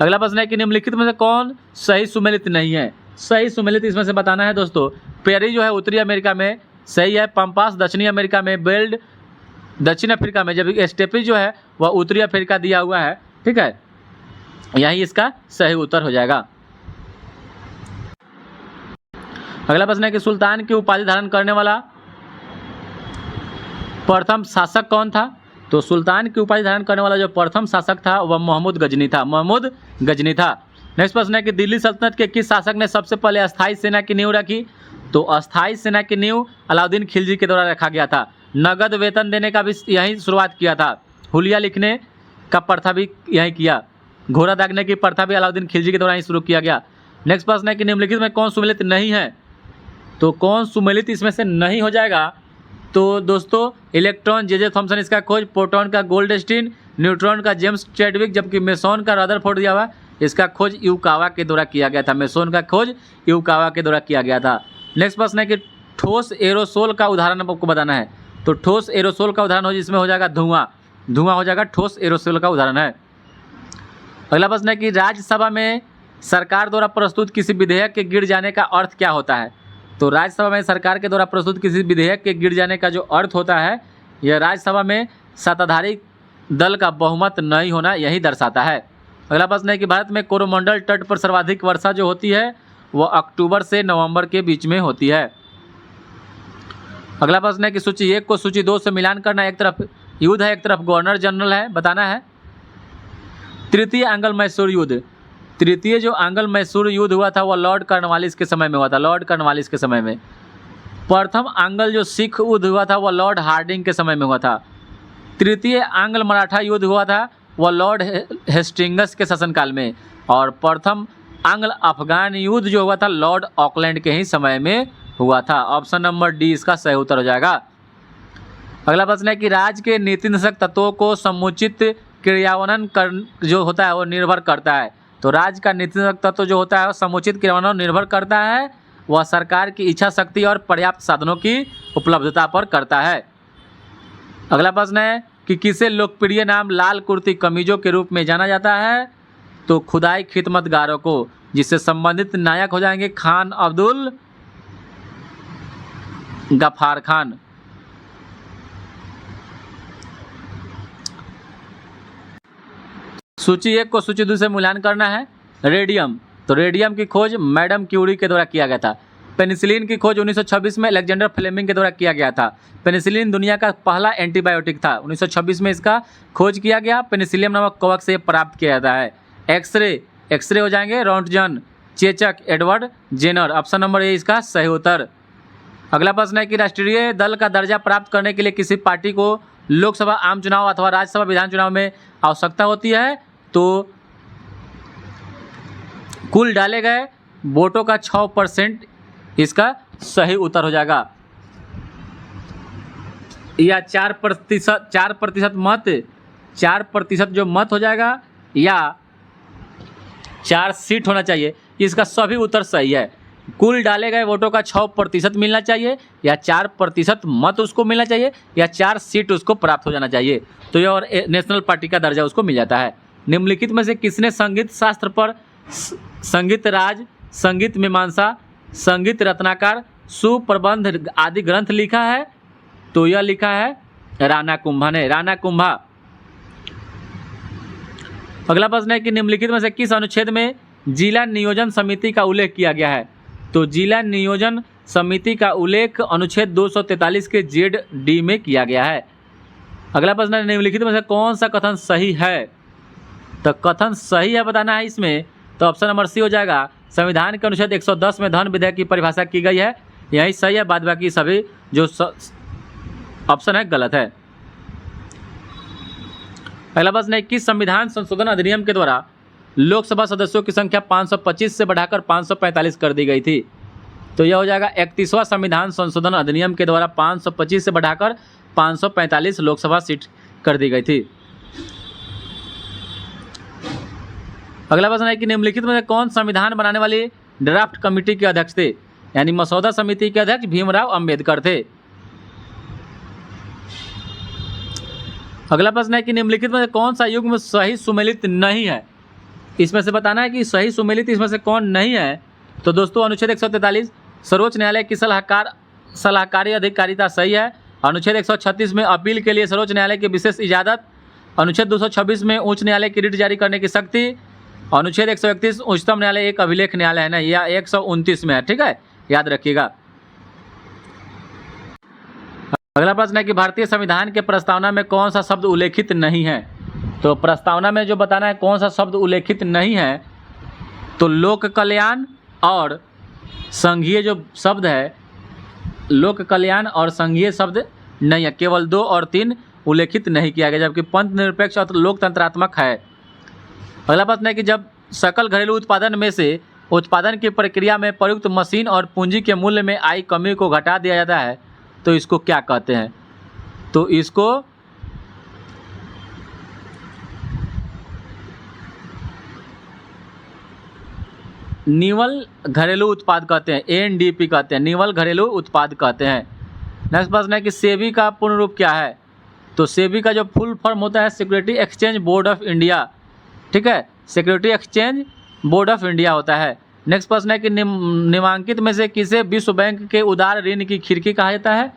अगला प्रश्न है कि निम्नलिखित में से कौन सही सुमेलित नहीं है? सही सुमेलित इसमें से बताना है दोस्तों। पेरी जो है उत्तरी अमेरिका में सही है, पंपास दक्षिणी अमेरिका में, बेल्ड दक्षिण अफ्रीका में, जबकि स्टेपी जो है वह उत्तरी अफ्रीका दिया हुआ है। ठीक है, यही इसका सही उत्तर हो जाएगा। अगला प्रश्न है कि सुल्तान की उपाधि धारण करने वाला प्रथम शासक कौन था? तो सुल्तान की उपाधि धारण करने वाला जो प्रथम शासक था वह मोहम्मद गजनी था। नेक्स्ट प्रश्न है कि दिल्ली सल्तनत के किस शासक ने सबसे पहले अस्थायी सेना की नींव रखी? तो अस्थायी सेना की नींव अलाउद्दीन खिलजी के द्वारा रखा गया था। नगद वेतन देने का भी यही शुरुआत किया था। हुलिया लिखने का प्रथा भी यही किया। घोड़ा दागने की प्रथा भी अलाउद्दीन खिलजी के द्वारा ही शुरू किया गया। नेक्स्ट प्रश्न है कि निम्नलिखित में कौन सुमेलित नहीं है? तो कौन सुमेलित इसमें से नहीं हो जाएगा? तो दोस्तों इलेक्ट्रॉन जे थॉमसन इसका खोज, प्रोटॉन का गोल्डस्टीन, न्यूट्रॉन का जेम्स चैडविक, जबकि मेसोन का रदरफोर्ड दिया हुआ इसका खोज यूकावा के द्वारा किया गया था। मेसोन का खोज यूकावा के द्वारा किया गया था। नेक्स्ट प्रश्न है कि ठोस एरोसोल का उदाहरण आपको बताना है। तो ठोस एरोसोल का उदाहरण हो जिसमें हो जाएगा धुआं हो जाएगा, ठोस एरोसोल का उदाहरण है। अगला प्रश्न है कि राज्यसभा में सरकार द्वारा प्रस्तुत किसी विधेयक के गिर जाने का अर्थ क्या होता है? तो राज्यसभा में सरकार के द्वारा प्रस्तुत किसी विधेयक के गिर जाने का जो अर्थ होता है यह राज्यसभा में सत्ताधारी दल का बहुमत नहीं होना यही दर्शाता है। अगला प्रश्न है कि भारत में कोरोमंडल तट पर सर्वाधिक वर्षा जो होती है वह अक्टूबर से नवंबर के बीच में होती है। अगला प्रश्न है कि सूची 1 को सूची 2 से मिलान करना, एक तरफ युद्ध है एक तरफ गवर्नर जनरल है, बताना है। तृतीय आंग्ल मैसूर युद्ध, तृतीय जो आंग्ल मैसूर युद्ध हुआ था वह लॉर्ड कॉर्नवालिस के समय में हुआ था, लॉर्ड कॉर्नवालिस के समय में। प्रथम आंग्ल जो सिख युद्ध हुआ था वह लॉर्ड हार्डिंग के समय में हुआ था। तृतीय आंग्ल मराठा युद्ध हुआ था वह लॉर्ड हेस्टिंग्स के शासनकाल में। और प्रथम आंग्ल अफगान युद्ध जो हुआ था लॉर्ड ऑकलैंड के ही समय में हुआ था। ऑप्शन नंबर डी इसका सही उत्तर हो जाएगा। अगला प्रश्न है कि राज्य के नीति निर्देशक तत्वों को समुचित क्रियान्वयन कर जो होता है वो निर्भर करता है। तो राज्य का नीति निर्देशक तत्व जो होता है वो समुचित क्रियान्वयन निर्भर करता है, वह सरकार की इच्छा शक्ति और पर्याप्त साधनों की उपलब्धता पर करता है। अगला प्रश्न है कि किसे लोकप्रिय नाम लाल कुर्ती कमीजों के रूप में जाना जाता है? तो खुदाई खिदमतगारों को, जिससे संबंधित नायक हो जाएंगे खान अब्दुल गफ्फार खान। सूची 1 को सूची 2 से मूल्यांकन करना है। रेडियम, तो रेडियम की खोज मैडम क्यूरी के द्वारा किया गया था। पेनिसिलिन की खोज 1926 में अलेक्जेंडर फ्लेमिंग के द्वारा किया गया था। पेनिसिलिन दुनिया का पहला एंटीबायोटिक था। 1926 में इसका खोज किया गया। पेनिसिलियम नामक कवक से प्राप्त किया जाता है। एक्सरे हो जाएंगे रोंटगन, चेचक, Edward Jenner. Option number A इसका सही उत्तर। अगला प्रश्न है कि राष्ट्रीय दल का दर्जा प्राप्त करने के लिए किसी पार्टी को लोकसभा आम चुनाव अथवा राज्यसभा विधान चुनाव में आवश्यकता होती है। तो कुल डाले गए वोटों का 6% इसका सही उत्तर हो जाएगा, या 4% मत, 4% जो मत हो जाएगा, या 4 सीट होना चाहिए। इसका सभी उत्तर सही है। कुल डाले गए वोटों का 6% मिलना चाहिए, या 4% मत उसको मिलना चाहिए, या 4 सीट उसको प्राप्त हो जाना चाहिए। तो ये और नेशनल पार्टी का दर्जा उसको मिल जाता है। निम्नलिखित में से किसने संगीत शास्त्र पर संगीत राज, संगीत मीमांसा, संगीत रत्नाकर, सुप्रबंध आदि ग्रंथ लिखा है? तो यह लिखा है राणा कुंभा ने, राणा कुंभा। अगला प्रश्न है कि निम्नलिखित में से किस अनुच्छेद में जिला नियोजन समिति का उल्लेख किया गया है? तो जिला नियोजन समिति का उल्लेख अनुच्छेद 243 के ZD में किया गया है। अगला प्रश्न है निम्नलिखित में से कौन सा कथन सही है? तो कथन सही है बताना है इसमें, तो ऑप्शन नंबर सी हो जाएगा। संविधान के अनुच्छेद 110 में धन विधेयक की परिभाषा की गई है, यही सही है। बाद बाकी सभी जो ऑप्शन है गलत है। पहला प्रश्न है किस संविधान संशोधन अधिनियम के द्वारा लोकसभा सदस्यों की संख्या 525 से बढ़ाकर 545 कर दी गई थी? तो यह हो जाएगा 31वां संविधान संशोधन अधिनियम के द्वारा 525 से बढ़ाकर 545 लोकसभा सीट कर दी गई थी। अगला प्रश्न है कि निम्नलिखित में कौन संविधान बनाने वाली ड्राफ्ट कमेटी के अध्यक्ष थे? यानी मसौदा समिति के अध्यक्ष भीमराव अंबेडकर थे। अगला प्रश्न है कि निम्नलिखित में कौन सा युग्म सही सुमेलित नहीं है? इसमें से बताना है कि सही सुमेलित इसमें से कौन नहीं है। तो दोस्तों अनुच्छेद 143 सर्वोच्च न्यायालय की सलाहकारी अधिकारिता सही है। अनुच्छेद 136 में अपील के लिए सर्वोच्च न्यायालय की विशेष इजाज़त। अनुच्छेद 226 में उच्च न्यायालय की रिट जारी करने की शक्ति। अनुच्छेद 131 उच्चतम न्यायालय एक अभिलेख न्यायालय है ना, या 129 में है, ठीक है, याद रखिएगा। अगला प्रश्न है कि भारतीय संविधान के प्रस्तावना में कौन सा शब्द उल्लेखित नहीं है? तो प्रस्तावना में जो बताना है कौन सा शब्द उल्लेखित नहीं है, तो लोक कल्याण और संघीय जो शब्द है, लोक कल्याण और संघीय शब्द नहीं है, केवल 2 और 3 उल्लेखित नहीं किया गया, जबकि पंथ निरपेक्ष और लोकतंत्रात्मक है। अगला प्रश्न है कि जब सकल घरेलू उत्पादन में से उत्पादन की प्रक्रिया में प्रयुक्त मशीन और पूंजी के मूल्य में आई कमी को घटा दिया जाता है, तो इसको क्या कहते हैं? तो इसको निवल घरेलू उत्पाद कहते हैं, NDP कहते हैं, निवल घरेलू उत्पाद कहते हैं। नेक्स्ट प्रश्न है कि सेबी का पूर्ण रूप क्या है? तो सेबी का जो फुल फॉर्म होता है security exchange board of India, ठीक है, security exchange board of India होता है। नेक्स्ट प्रश्न है कि निम्नांकित में से किसे विश्व बैंक के उदार ऋण की खिड़की कहा जाता है?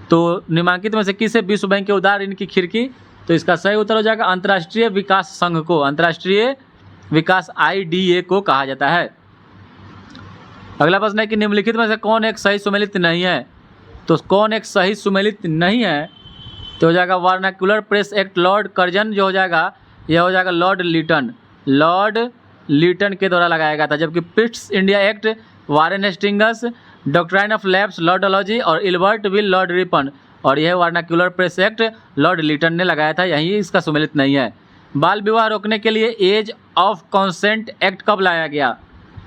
तो निम्नांकित में से किसे विश्व बैंक के उदार ऋण की खिड़की? तो इसका सही उत्तर हो जाएगा अंतर्राष्ट्रीय विकास संघ को, अंतर्राष्ट्रीय विकास IDA को कहा जाता है। अगला प्रश्न है कि निम्नलिखित में से कौन एक सही सुमेलित नहीं है? तो कौन एक सही सुमेलित नहीं है? तो हो जाएगा vernacular press act Lord Curzon जो हो जाएगा, यह हो जाएगा लॉर्ड लीटन के द्वारा लगाया गया था, जबकि Pitt's India act Warren Hastings, doctrine of labs Lord Dalhousie और इल्बर्ट विल लॉर्ड रिपन, और यह vernacular press act Lord Lytton ने लगाया था, यही इसका सुमेलित नहीं है। बाल विवाह रोकने के लिए एज ऑफ कॉन्सेंट एक्ट कब लाया गया?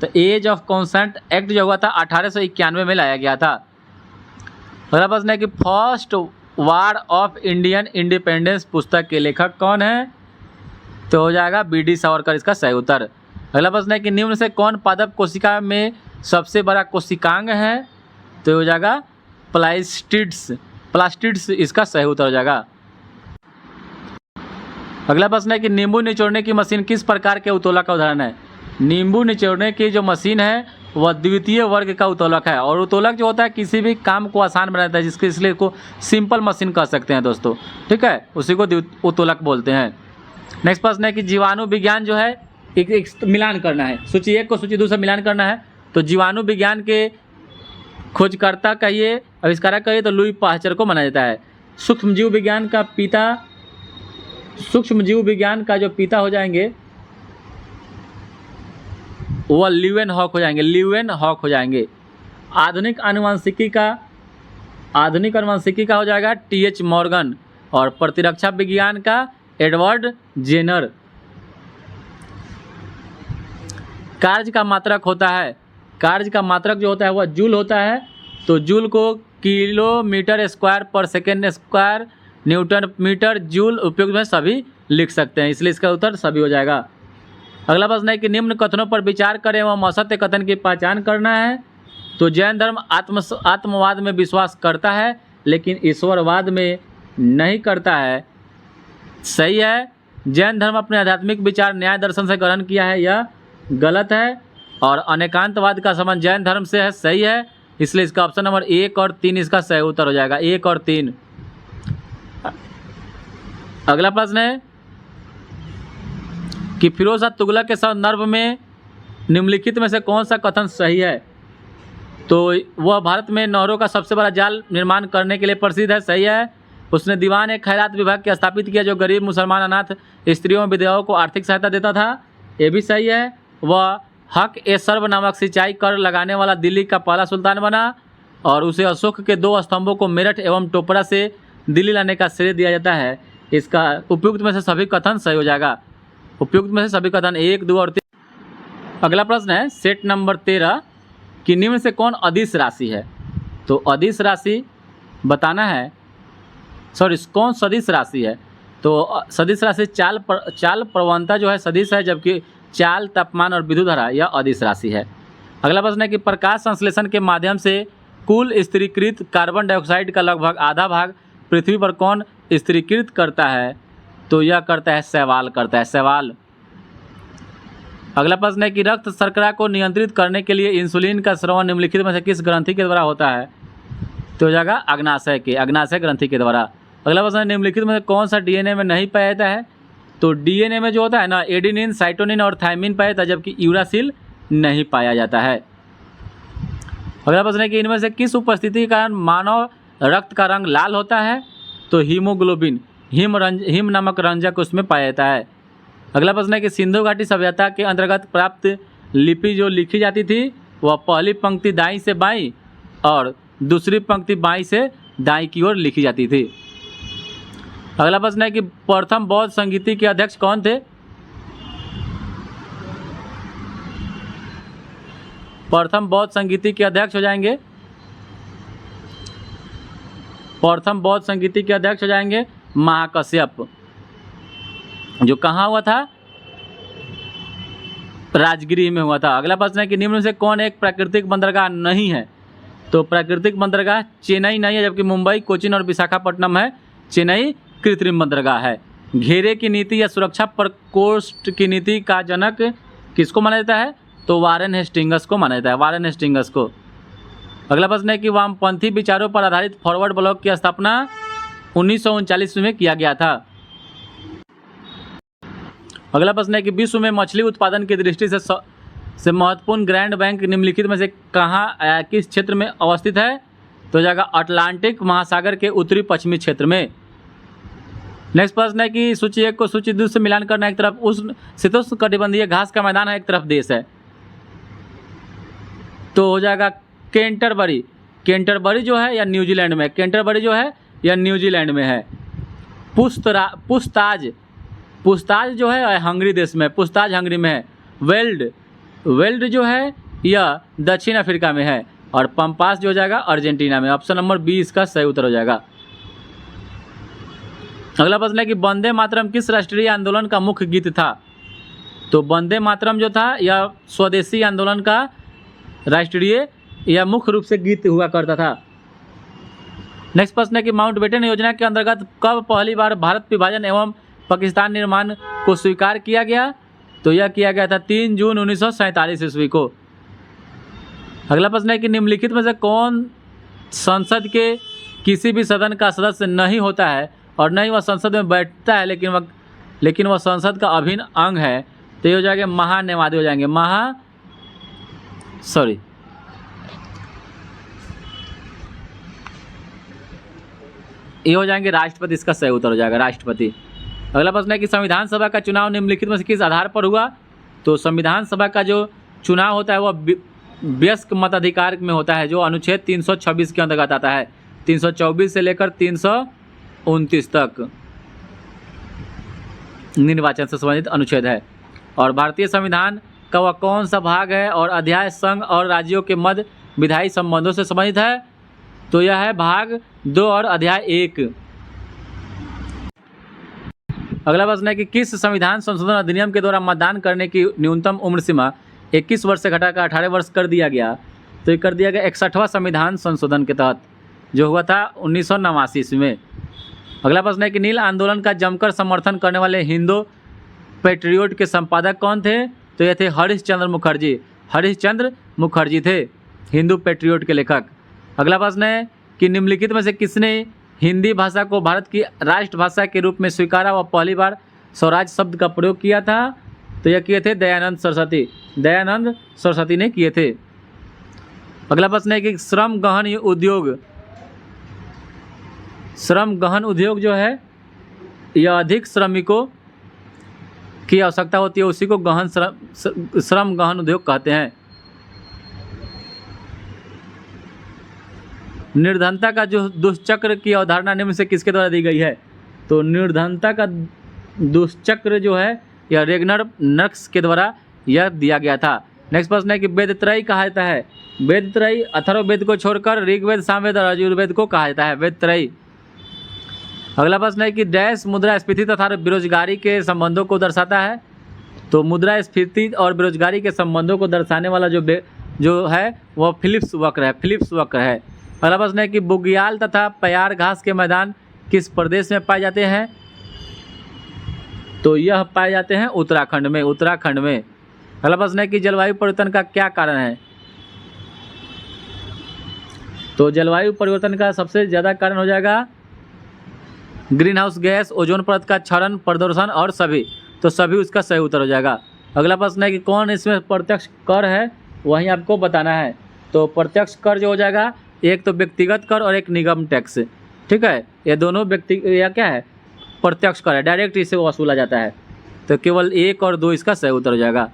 तो एज ऑफ कॉन्सेंट एक्ट जो हुआ था 1891 में लाया गया था। अगला प्रश्न है कि first war of Indian independence पुस्तक के लेखक कौन है? तो हो जाएगा BD सावरकर इसका सही उत्तर। अगला प्रश्न है कि निम्न से कौन पादप कोशिका में सबसे बड़ा कोशिकांग है? तो हो जाएगा प्लास्टिड्स इसका सही उत्तर हो जाएगा। अगला प्रश्न है कि नींबू निचोड़ने की मशीन किस प्रकार के उत्तोलक का उदाहरण है? नींबू निचोड़ने की जो मशीन है वह द्वितीय वर्ग का उत्तोलक है, और उत्तोलक जो होता है किसी भी काम को आसान बनाता है, जिसके इसलिए को सिंपल मशीन कह सकते हैं दोस्तों, ठीक है, उसी को उत्तोलक बोलते हैं। नेक्स्ट प्रश्न है कि जीवाणु विज्ञान जो है एक मिलान करना है, सूची 1 को सूची 2 से मिलान करना है। तो जीवाणु विज्ञान के खोजकर्ता कहिए, आविष्कारक कहिए तो लुई पास्चर को माना जाता है। सूक्ष्मजीव विज्ञान का जो पिता हो जाएंगे वह ल्यूवेनहॉक हो जाएंगे। आधुनिक अनुवांशिकी का हो जाएगा टी.एच. मॉर्गन, और प्रतिरक्षा विज्ञान का एडवर्ड जेनर। कार्य का मात्रक जो होता है वह जूल होता है। तो जूल को किलोमीटर स्क्वायर पर second square newton metre joule उपयोग में सभी लिख सकते हैं, इसलिए इसका उत्तर सभी हो जाएगा। अगला प्रश्न है कि निम्न कथनों पर विचार करें एवं असत्य कथन की पहचान करना है। तो जैन धर्म आत्मवाद में विश्वास करता है लेकिन ईश्वरवाद में नहीं करता है, सही है। जैन धर्म अपने आध्यात्मिक विचार न्याय दर्शन से ग्रहण किया है, यह गलत है। और अनेकांतवाद का संबंध जैन धर्म से है, सही है। इसलिए इसका ऑप्शन नंबर 1 और 3 इसका सही उत्तर हो जाएगा, 1 और 3। अगला प्रश्न है कि फिरोज शाह तुगलक के संदर्भ में निम्नलिखित में से कौन सा कथन सही है। तो वह भारत में नहरों का सबसे बड़ा जाल निर्माण करने के लिए प्रसिद्ध है, सही है। उसने दीवान खैरात विभाग के स्थापित किया जो गरीब मुसलमान अनाथ स्त्रियों और विधवाओं को आर्थिक सहायता देता था, ये भी सही है। वह हक ए सर्व नामक सिंचाई कर लगाने वाला दिल्ली का पहला सुल्तान बना, और उसे अशोक के 2 स्तंभों को मेरठ एवं टोपरा से दिल्ली लाने का श्रेय दिया जाता है। इसका उपयुक्त में से सभी कथन सही हो जाएगा, उपयुक्त में से सभी कथन 1, 2 और 3। अगला प्रश्न है सेट नंबर 13 कि निम्न से कौन अदिश राशि है। तो अदिश राशि बताना है, कौन सदिश राशि है। तो सदिश राशि चाल प्रवणता जो है सदिश है, जबकि चाल, तापमान और विद्युत धारा यह अदिश राशि है। अगला प्रश्न है कि प्रकाश संश्लेषण के माध्यम से कुल स्थिरीकृत कार्बन डाइऑक्साइड का लगभग आधा भाग पृथ्वी पर कौन स्थिरीकृत करता है। तो यह करता है शैवाल। अगला प्रश्न है कि रक्त शर्करा को नियंत्रित करने के लिए इंसुलिन का स्राव निम्नलिखित में से किस ग्रंथि के द्वारा होता है। तो हो जाएगा अग्नाशय ग्रंथि के द्वारा। अगला प्रश्न है निम्नलिखित में से कौन सा डीएनए में नहीं पाया जाता है। तो डीएनए में जो होता है ना, एडेनिन, साइटोनिन और थायमिन पाया जाता है, जबकि यूरासिल नहीं पाया जाता है। अगला प्रश्न है कि इनमें से किस उपस्थिति के कारण मानव रक्त का रंग लाल होता है। तो हीमोग्लोबिन, हिम नामक रंजक उसमें पाया जाता है। अगला प्रश्न है कि सिंधु घाटी सभ्यता के अंतर्गत प्राप्त लिपि जो लिखी जाती थी वह पहली पंक्ति दाईं से बाईं और दूसरी पंक्ति बाईं से दाईं की ओर लिखी जाती थी। अगला प्रश्न है कि प्रथम बौद्ध संगीति के अध्यक्ष कौन थे। प्रथम बौद्ध संगीति के अध्यक्ष हो जाएंगे महाकश्यप, जो कहाँ हुआ था, राजगृह में हुआ था। अगला प्रश्न है कि निम्न में से कौन एक प्राकृतिक बंदरगाह नहीं है। तो प्राकृतिक बंदरगाह चेन्नई नहीं है, जबकि मुंबई, कोचीन और विशाखापट्टनम है। चेन्नई कृत्रिम बंदरगाह है। घेरे की नीति या सुरक्षा प्रकोष्ठ की नीति का जनक किसको माना जाता है। तो वारेन हेस्टिंग्स को माना जाता है, अगला प्रश्न है कि वामपंथी विचारों पर आधारित फॉरवर्ड ब्लॉक की स्थापना 1939 में किया गया था। अगला प्रश्न है कि विश्व में मछली उत्पादन की दृष्टि से महत्वपूर्ण ग्रैंड बैंक निम्नलिखित में से किस क्षेत्र में अवस्थित है। तो जाएगा अटलांटिक महासागर के उत्तरी पश्चिमी क्षेत्र में। नेक्स्ट प्रश्न है कि सूची 1 को सूची 2 से मिलान करना, एक तरफ उष्ण शीतोष्ण कटिबंधीय घास का मैदान है, एक तरफ देश है। तो हो जाएगा कैंटरबरी जो है या न्यूजीलैंड में, न्यूजीलैंड में है। पुछताज जो है हंगरी देश में, हंगरी में है। वेल्ड जो है यह दक्षिण अफ्रीका में है, और पंपास जो हो जाएगा अर्जेंटीना में। ऑप्शन नंबर 20 इसका सही उत्तर हो जाएगा। अगला प्रश्न है कि वंदे मातरम किस राष्ट्रीय आंदोलन का मुख्य गीत था। तो वंदे मातरम जो था यह स्वदेशी आंदोलन का राष्ट्रीय या मुख्य रूप से गीत हुआ करता था। नेक्स्ट प्रश्न है कि माउंटबेटन योजना के अंतर्गत कब पहली बार भारत विभाजन एवं पाकिस्तान निर्माण को स्वीकार किया गया। तो यह किया गया था 3 जून 1947 ईस्वी को। अगला प्रश्न है कि निम्नलिखित में से कौन संसद के किसी भी सदन का सदस्य नहीं होता है और न ही वह संसद में बैठता है, लेकिन वह संसद का अभिन्न अंग है। तो ये हो जाएंगे महान्यवादी हो जाएंगे, ये हो जाएंगे राष्ट्रपति, इसका सही उत्तर हो जाएगा राष्ट्रपति। अगला प्रश्न है कि संविधान सभा का चुनाव निम्नलिखित में से किस आधार पर हुआ? तो संविधान सभा का जो चुनाव होता है वह वयस्क मताधिकार में होता है, जो अनुच्छेद 326 के अंतर्गत आता है। 324 से लेकर 329 तक निर्वाचन से संबंधित अनुच्छेद है। और भारतीय संविधान का वह कौन सा भाग है और अध्याय संघ और राज्यों के मध्य विधायी संबंधों से संबंधित है? तो यह है भाग 2 और अध्याय 1। अगला प्रश्न है कि किस संविधान संशोधन अधिनियम के द्वारा मतदान करने की न्यूनतम उम्र सीमा 21 वर्ष से घटाकर 18 वर्ष कर दिया गया? तो ये कर दिया गया 61वां संविधान संशोधन के तहत, जो हुआ था 1989 ईस्वी में। अगला प्रश्न है कि नील आंदोलन का जमकर समर्थन करने वाले हिंदू पैट्रियोट के संपादक कौन थे? तो ये थे हरीशचंद्र मुखर्जी। हरीशचंद्र मुखर्जी थे हिंदू पैट्रियोट के लेखक। अगला प्रश्न है कि निम्नलिखित में से किसने हिंदी भाषा को भारत की राष्ट्रभाषा के रूप में स्वीकारा व पहली बार स्वराज शब्द का प्रयोग किया था? तो यह किए थे दयानंद सरस्वती। दयानंद सरस्वती ने किए थे। अगला प्रश्न है कि श्रम गहन उद्योग जो है यह अधिक श्रमिकों की आवश्यकता होती है, उसी को श्रम गहन उद्योग कहते हैं। निर्धनता का जो दुष्चक्र की अवधारणा निम्न से किसके द्वारा दी गई है? तो निर्धनता का दुष्चक्र जो है यह रेगनर नक्स के द्वारा यह दिया गया था। नेक्स्ट प्रश्न है कि वेदत्रयी कहा जाता है? वेदत्रयी अथर्ववेद को छोड़कर ऋग्वेद, सामवेद और यजुर्वेद को कहा जाता है वेदत्रयी। अगला प्रश्न है कि डैश मुद्रास्फीति तथा बेरोजगारी के संबंधों को दर्शाता है? तो मुद्रास्फीति और बेरोजगारी के संबंधों को दर्शाने वाला जो है वह फिलिप्स वक्र है। फिलिप्स वक्र है। अगला प्रश्न है कि बुग्याल तथा प्यार घास के मैदान किस प्रदेश में पाए जाते हैं? तो यह पाए जाते हैं उत्तराखंड में। उत्तराखंड में। अगला प्रश्न है कि जलवायु परिवर्तन का क्या कारण है? तो जलवायु परिवर्तन का सबसे ज़्यादा कारण हो जाएगा ग्रीन हाउस गैस, ओजोन परत का क्षरण, प्रदूषण और सभी। तो सभी उसका सही उत्तर हो जाएगा। अगला प्रश्न है कि कौन इसमें प्रत्यक्ष कर है, वहीं आपको बताना है। तो प्रत्यक्ष कर जो हो जाएगा, एक तो व्यक्तिगत कर और एक निगम टैक्स, ठीक है। ये दोनों या क्या है, प्रत्यक्ष कर है, डायरेक्ट इसे वसूला जाता है। तो केवल 1 और 2 इसका सही उत्तर हो जाएगा।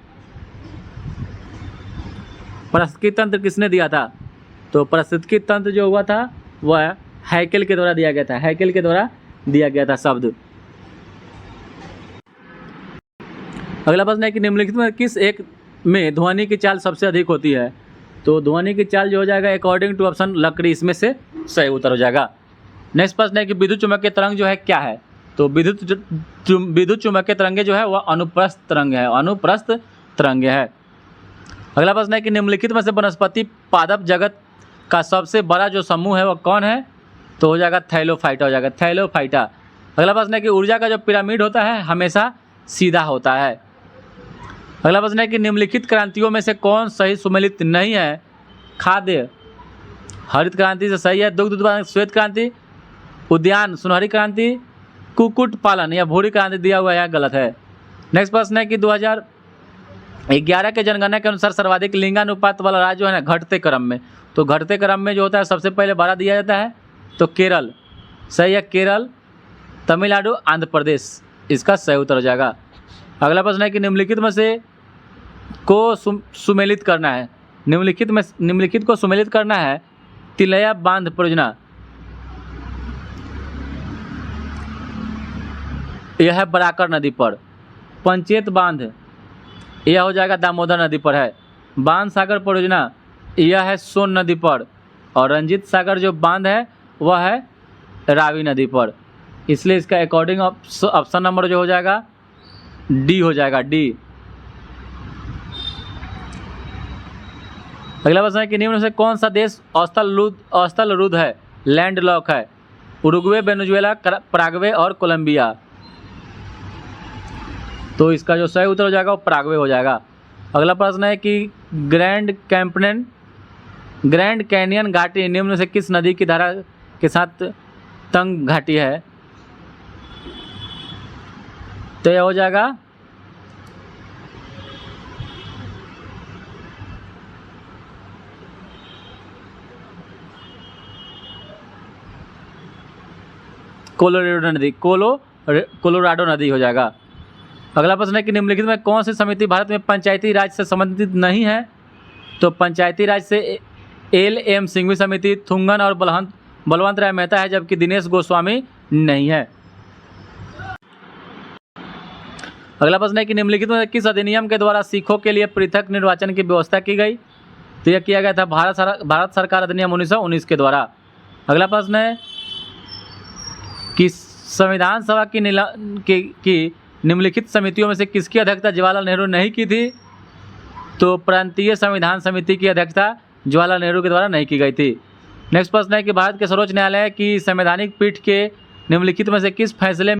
पारिस्थितिकी तंत्र किसने दिया था? तो पारिस्थितिकी तंत्र जो हुआ था वह हैकेल के द्वारा दिया गया था। हैकेल के द्वारा दिया गया था शब्द। अगला प्रश्न है कि निम्नलिखित में किस एक में ध्वनि की चाल सबसे अधिक होती है? तो ध्वनि की चाल जो हो जाएगा अकॉर्डिंग टू ऑप्शन लकड़ी, इसमें से सही उत्तर हो जाएगा। नेक्स्ट प्रश्न है कि विद्युत चुम्बकीय तरंग जो है क्या है? तो विद्युत चुम्बकीय तरंगे जो है वह अनुप्रस्थ तरंग है। अनुप्रस्थ तरंगे है। अगला प्रश्न है कि निम्नलिखित में से वनस्पति पादप जगत का सबसे बड़ा जो समूह है वह कौन है? तो हो जाएगा थैलोफाइटा, हो जाएगा थैलोफाइटा। अगला प्रश्न है कि ऊर्जा का जो पिरामिड होता है हमेशा सीधा होता है। अगला प्रश्न है कि निम्नलिखित क्रांतियों में से कौन सही सुमेलित नहीं है? खाद्य हरित क्रांति से सही है, दुग्ध उत्पादन श्वेत क्रांति, उद्यान सुनहरी क्रांति, कुक्कुट पालन या भूरी क्रांति दिया हुआ है, गलत है। नेक्स्ट प्रश्न है कि 2011 के जनगणना के अनुसार सर्वाधिक लिंगानुपात वाला राज्य है ना घटते क्रम में। तो घटते क्रम में जो होता है सबसे पहले 12 दिया जाता है, तो केरल सही है। केरल, तमिलनाडु, आंध्र प्रदेश इसका सही उत्तर हो जाएगा। अगला प्रश्न है कि निम्नलिखित में से को सुमेलित करना है। निम्नलिखित को सुमेलित करना है। तिलैया बांध परियोजना यह है बराकर नदी पर। पंचेत बांध यह हो जाएगा दामोदर नदी पर है। बांध सागर परियोजना यह है सोन नदी पर। और रंजीत सागर जो बांध है वह है रावी नदी पर। इसलिए इसका अकॉर्डिंग ऑप्शन नंबर जो हो जाएगा डी हो जाएगा, डी। अगला प्रश्न है कि निम्न में से कौन सा देश स्थल रुद्ध है, लैंड लॉक है? उरुग्वे, वेनेजुएला, पराग्वे और कोलंबिया। तो इसका जो सही उत्तर हो जाएगा वो पराग्वे हो जाएगा। अगला प्रश्न है कि ग्रैंड कैनियन घाटी निम्न में से किस नदी की धारा के साथ तंग घाटी है? तो यह हो जाएगा कोलोराडो नदी हो जाएगा। अगला प्रश्न है कि निम्नलिखित में कौन सी समिति भारत में पंचायती राज से संबंधित नहीं है? तो पंचायती राज से एल.एम. सिंघवी समिति, थुंगन और बलवंत राय मेहता है, जबकि दिनेश गोस्वामी नहीं है। अगला प्रश्न है कि निम्नलिखित में किस अधिनियम के द्वारा सिखों के लिए पृथक निर्वाचन की व्यवस्था की गई? तो यह किया गया था भारत सरकार अधिनियम 1919 के द्वारा। अगला प्रश्न है कि संविधान सभा की निम्नलिखित समितियों में से किसकी अध्यक्षता जवाहरलाल नेहरू नहीं की थी? तो प्रांतीय संविधान समिति की अध्यक्षता जवाहरलाल नेहरू के द्वारा नहीं की गई थी। नेक्स्ट प्रश्न है कि भारत के सर्वोच्च न्यायालय की संवैधानिक पीठ के निम्नलिखित में से किस फैसले